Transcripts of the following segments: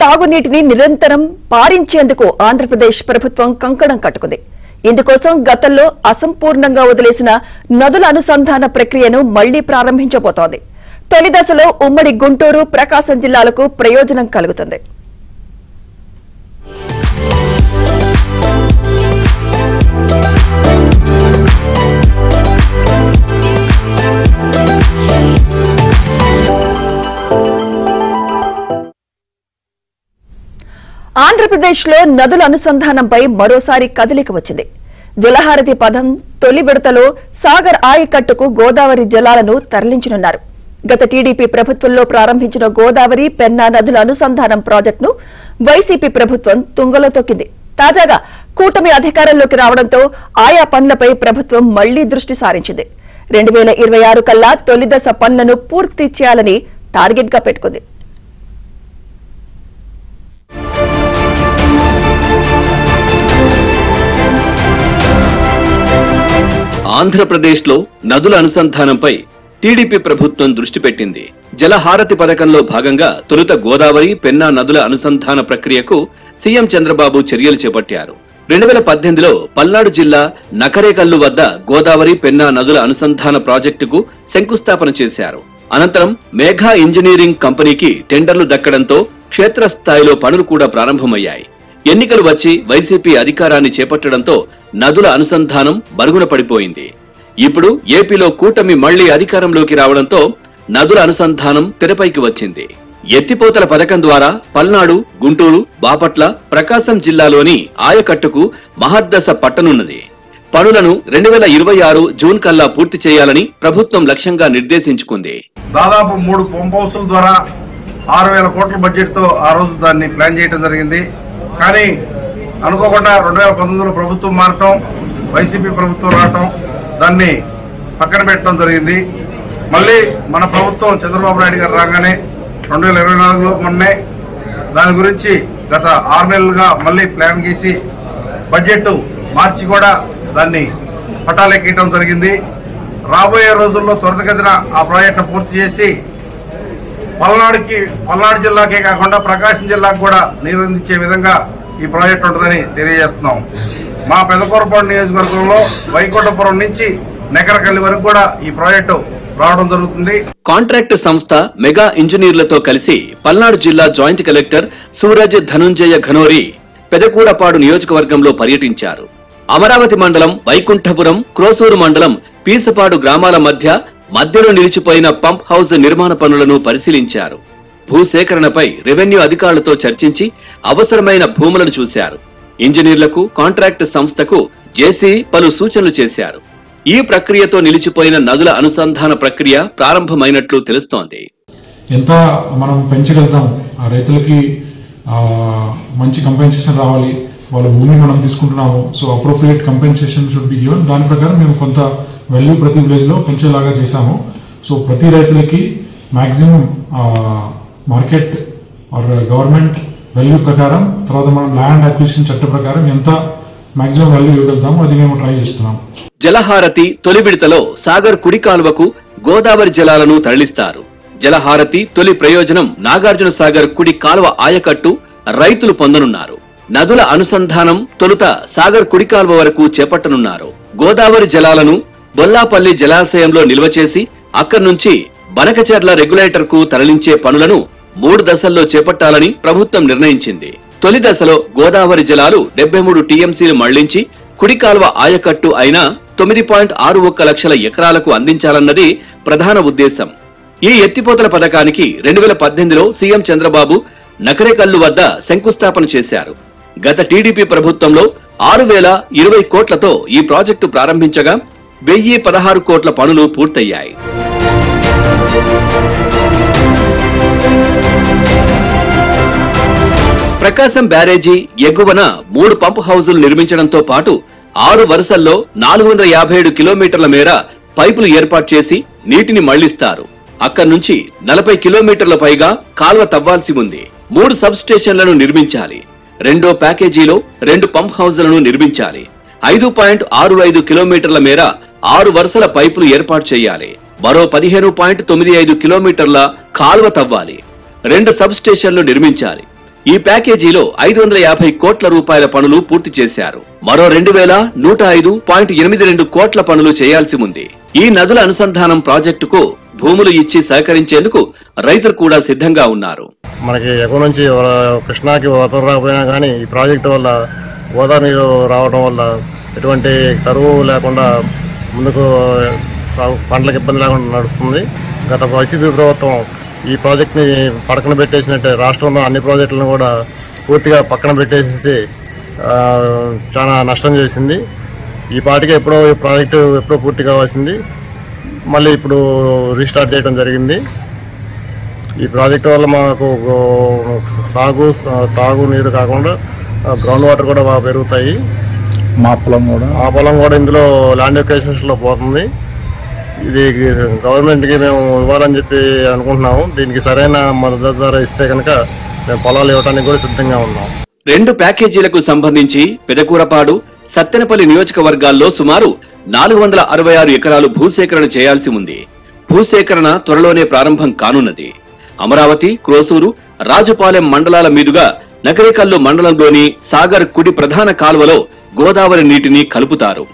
తాగునీటిని నిరంతరం పారించేందుకు ఆంధ్రప్రదేశ్ ప్రభుత్వం కంకణం కట్టుకుంది. ఇందుకోసం గతంలో అసంపూర్ణంగా వదిలేసిన నదుల అనుసంధాన ప్రక్రియను మళ్లీ ప్రారంభించబోతోంది. తొలి దశలో ఉమ్మడి గుంటూరు, ప్రకాశం జిల్లాలకు ప్రయోజనం కలుగుతుంది. ఆంధ్రప్రదేశ్లో నదుల అనుసంధానంపై మరోసారి కదలిక వచ్చింది. జలహారతి పథం తొలి విడతలో సాగర్ ఆయకట్టుకు గోదావరి జలాలను తరలించనున్నారు. గత టీడీపీ ప్రభుత్వంలో ప్రారంభించిన గోదావరి, పెన్నా నదుల అనుసంధానం ప్రాజెక్టును వైసీపీ ప్రభుత్వం తుంగలో తొక్కింది. తాజాగా కూటమి అధికారంలోకి రావడంతో ఆయా పనులపై ప్రభుత్వం మళ్లీ దృష్టి సారించింది. 2026 కల్లా తొలి దశ పనులను పూర్తి చేయాలని టార్గెట్ గా పెట్టుకుంది. ఆంధ్రప్రదేశ్లో నదుల అనుసంధానంపై టీడీపీ ప్రభుత్వం దృష్టి పెట్టింది. జలహారతి పథకంలో భాగంగా తొలుత గోదావరి, పెన్నా నదుల అనుసంధాన ప్రక్రియకు సీఎం చంద్రబాబు చర్యలు చేపట్టారు. 2018లో పల్నాడు జిల్లా నకరేకల్లు వద్ద గోదావరి, పెన్నా నదుల అనుసంధాన ప్రాజెక్టుకు శంకుస్థాపన చేశారు. అనంతరం మేఘా ఇంజనీరింగ్ కంపెనీకి టెండర్లు దక్కడంతో క్షేత్రస్థాయిలో పనులు కూడా ప్రారంభమయ్యాయి. ఎన్నికలు వచ్చి వైసీపీ అధికారాన్ని చేపట్టడంతో నదుల అనుసంధానం బరుగున పడిపోయింది. ఇప్పుడు ఏపీలో కూటమి మళ్లీ అధికారంలోకి రావడంతో నదుల అనుసంధానం తెరపైకి వచ్చింది. ఎత్తిపోతల పథకం ద్వారా పల్నాడు, గుంటూరు, బాపట్ల, ప్రకాశం జిల్లాలోని ఆయకట్టుకు మహర్దశ పట్టనున్నది. పనులను 2026 జూన్ కల్లా పూర్తి చేయాలని ప్రభుత్వం లక్ష్యంగా నిర్దేశించుకుంది. దాదాపు 3 పంప్ హౌస్ల ద్వారా 6,000 కోట్ల బడ్జెట్ తో ఆ రోజు దాన్ని ప్లాన్ చేయడం జరిగింది. కానీ అనుకోకుండా 2019లో ప్రభుత్వం మారటం, వైసీపీ ప్రభుత్వం రావటం, దాన్ని పక్కన పెట్టడం జరిగింది. మళ్ళీ మన ప్రభుత్వం చంద్రబాబు నాయుడు గారు రాగానే 2024లో మొన్నే దాని గురించి గత 6 నెలలుగా మళ్ళీ ప్లాన్ గీసి బడ్జెట్ మార్చి కూడా దాన్ని పట్టాలెక్కడం జరిగింది. రాబోయే రోజుల్లో త్వరితగతిన ఆ ప్రాజెక్టును పూర్తి చేసి పల్నాడు జిల్లాకే కాకుండా ప్రకాశం జిల్లాకు కూడా నీరు అందించే విధంగా ఈ ప్రాజెక్టు ఉంటుందని తెలియజేస్తున్నాం. మా పెదకూరపాడు నియోజకవర్గంలో వైకుంఠపురం నుంచి నెకరకల్లి వరకు కూడా ఈ ప్రాజెక్టు రావడం జరుగుతుంది. కాంట్రాక్టు సంస్థ మెగా ఇంజనీర్లతో కలిసి పల్నాడు జిల్లా జాయింట్ కలెక్టర్ సూరజ్ ధనుంజయ ఘనోరి పెదకూరపాడు నియోజకవర్గంలో పర్యటించారు. అమరావతి మండలం వైకుంఠపురం, క్రోసూరు మండలం పీసపాడు గ్రామాల మధ్యలో నిలిచిపోయిన పంప్ హౌస్ నిర్మాణ పనులను పరిశీలించారు. భూసేకరణపై రెవెన్యూ అధికారులతో చర్చించి అవసరమైన భూములను చూశారు. ఇంజనీర్లకు, కాంట్రాక్టు సంస్థకు జేసీ పలు సూచనలు చేశారు. ఈ ప్రక్రియతో నిలిచిపోయిన నదుల అనుసంధాన ప్రక్రియ ప్రారంభమైనట్లు తెలుస్తోంది. ఎంత మనం పెంచగలుగుతాం, రైతులకి మంచి కంపెన్సేషన్ రావాలి, వాళ్ళ భూమి మనం తీసుకుంటున్నాము, so appropriate compensation should be given. దాని ప్రకారం మేము కొంత వాల్యూ ప్రతి విలేజ్లో పెంచేలాగా చేశాము. సో ప్రతి రైతులకి maximum market or government value ప్రకారం, తర్వాత మనం ల్యాండ్ అక్విజిషన్ చట్ట ప్రకారం ఎంత మ్యాక్సిమం వాల్యూ ఇవ్వగలుగుతామో అది మేము ట్రై చేస్తున్నాం. జలహారతి తొలి విడతలో సాగర్ కుడి కాలువకు గోదావరి జలాలను తరలిస్తారు. జలహారతి తొలి ప్రయోజనం నాగార్జున సాగర్ కుడి కాలువ ఆయకట్టు రైతులు పొందనున్నారు. నదుల అనుసంధానం తొలుత సాగర్ కుడి కాలువ వరకు చేపట్టనున్నారు. గోదావరి జలాలను బొల్లాపల్లి జలాశయంలో నిల్వ చేసి అక్కడి నుంచి బనకచెర్ల రెగ్యులేటర్ కు తరలించే పనులను 3 దశల్లో చేపట్టాలని ప్రభుత్వం నిర్ణయించింది. తొలి దశలో గోదావరి జలాలు 73 టీఎంసీలు మళ్లించి కుడి కాల్వ ఆయకట్టు అయిన 9.61 లక్షల ఎకరాలకు అందించాలన్నది ప్రధాన ఉద్దేశం. ఈ ఎత్తిపోతల పథకానికి 2018లో సీఎం చంద్రబాబు నకరేకల్లు వద్ద శంకుస్థాపన చేశారు. గత టీడీపీ ప్రభుత్వంలో 6,020 కోట్లతో ఈ ప్రాజెక్టు ప్రారంభించగా 1,016 కోట్ల పనులు పూర్తయ్యాయి. ప్రకాశం బ్యారేజీ ఎగువన 3 పంప్ హౌజులు నిర్మించడంతో పాటు 6 వరుసల్లో 457 కిలోమీటర్ల మేర పైపులు ఏర్పాటు చేసి నీటిని మళ్లిస్తారు. అక్కడి నుంచి 40 కిలోమీటర్ల పైగా కాల్వ తవ్వాల్సి ఉంది. 3 సబ్ స్టేషన్లను నిర్మించాలి. రెండో ప్యాకేజీలో 2 పంప్ హౌజులను నిర్మించాలి. 5.65 కిలోమీటర్ల మేర 6 వరుసల పైపులు ఏర్పాటు చేయాలి. మరో 15.95 కిలోమీటర్ల కాల్వ తవ్వాలి. 2 సబ్ స్టేషన్లు నిర్మించాలి. ఈ ప్యాకేజీలో 550 కోట్ల రూపాయల పనులు పూర్తి చేశారు. మరో 2105.82 కోట్ల పనులు చేయాల్సి ఉంది. ఈ నదుల అనుసంధానం ప్రాజెక్టుకు భూములు ఇచ్చి సహకరించేందుకు రైతులు కూడా సిద్ధంగా ఉన్నారు. మనకి ఎగువ నుంచి కృష్ణాకి వరద రాకపోయినా కానీ ఈ ప్రాజెక్టు వల్ల గోదావరి నీరు రావడం వల్ల ఎటువంటి కరువు లేకుండా ముందుకు పంటలకు ఇబ్బంది లేకుండా నడుస్తుంది. గత వైసీపీ ప్రభుత్వం ఈ ప్రాజెక్ట్ని పక్కన పెట్టేసినట్టే రాష్ట్రంలో అన్ని ప్రాజెక్టులను కూడా పూర్తిగా పక్కన పెట్టేసేసి చాలా నష్టం చేసింది. ఈ పాటికి ఎప్పుడో ఈ ప్రాజెక్టు ఎప్పుడో పూర్తి కావాల్సింది మళ్ళీ ఇప్పుడు రీస్టార్ట్ చేయడం జరిగింది. ఈ ప్రాజెక్టు వల్ల మాకు సాగు తాగు నీరు కాకుండా గ్రౌండ్ వాటర్ కూడా బాగా పెరుగుతాయి. ఆ పొలం కూడా ఇందులో ల్యాండ్ ఎక్విజిషన్స్లో పోతుంది. ఇది గవర్నమెంట్కి మేము ఇవ్వాలని చెప్పి అనుకుంటున్నాము. దీనికి సరైన మద్దతు ధర ఇస్తే కనుక మేము పొలాలు ఇవ్వడానికి కూడా సిద్ధంగా ఉన్నాం. 2 ప్యాకేజీలకు సంబంధించి పెదకూరపాడు, సత్తెనపల్లి నియోజకవర్గాల్లో సుమారు 466 ఎకరాలు భూసేకరణ చేయాల్సి ఉంది. భూసేకరణ త్వరలోనే ప్రారంభం కానున్నది. అమరావతి, క్రోసూరు, రాజుపాలెం మండలాల మీదుగా నకరేకల్లు మండలంలోని సాగర్ కుడి ప్రధాన కాల్వలో గోదావరి నీటిని కలుపుతారు.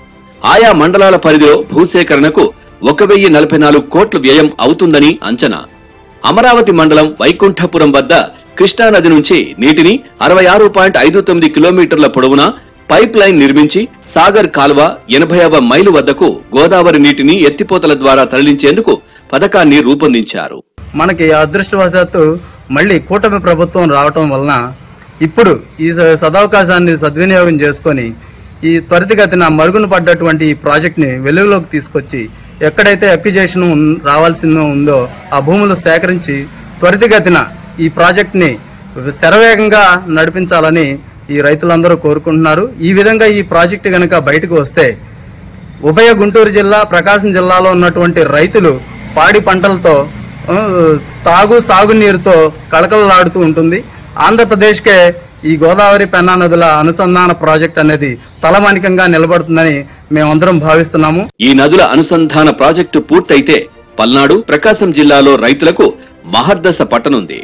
ఆయా మండలాల పరిధిలో భూసేకరణకు 1044 కోట్ల వ్యయం అవుతుందని అంచనా. అమరావతి మండలం వైకుంఠపురం వద్ద కృష్ణానది నుంచి నీటిని 66.59 కిలోమీటర్ల పొడవున పైప్ లైన్ నిర్మించి సాగర్ కాల్వ 80వ మైలు వద్దకు గోదావరి నీటిని ఎత్తిపోతల ద్వారా తరలించేందుకు పథకాన్ని రూపొందించారు. మనకి అదృష్టవశాత్తు మళ్ళీ కూటమి ప్రభుత్వం రావటం వలన ఇప్పుడు ఈ సదవకాశాన్ని సద్వినియోగం చేసుకొని ఈ త్వరితగతిన మరుగున పడ్డటువంటి ఈ ప్రాజెక్ట్ని వెలుగులోకి తీసుకొచ్చి ఎక్కడైతే అక్విజిషన్ రావాల్సిందో ఉందో ఆ భూములు సేకరించి త్వరితగతిన ఈ ప్రాజెక్ట్ని శరవేగంగా నడిపించాలని ఈ రైతులందరూ కోరుకుంటున్నారు. ఈ విధంగా ఈ ప్రాజెక్టు కనుక బయటకు వస్తే ఉభయ గుంటూరు జిల్లా, ప్రకాశం జిల్లాలో ఉన్నటువంటి రైతులు పాడి పంటలతో సాగునీరుతో కళకళలాడుతూ ఉంటుంది. ఆంధ్రప్రదేశ్కే ఈ గోదావరి పెన్నా నదుల అనుసంధాన ప్రాజెక్ట్ అనేది తలమానికంగా నిలబడుతుందని మేమందరం భావిస్తున్నాము. ఈ నదుల అనుసంధాన ప్రాజెక్టు పూర్తయితే పల్నాడు, ప్రకాశం జిల్లాలో రైతులకు మహర్దశ పట్టనుంది.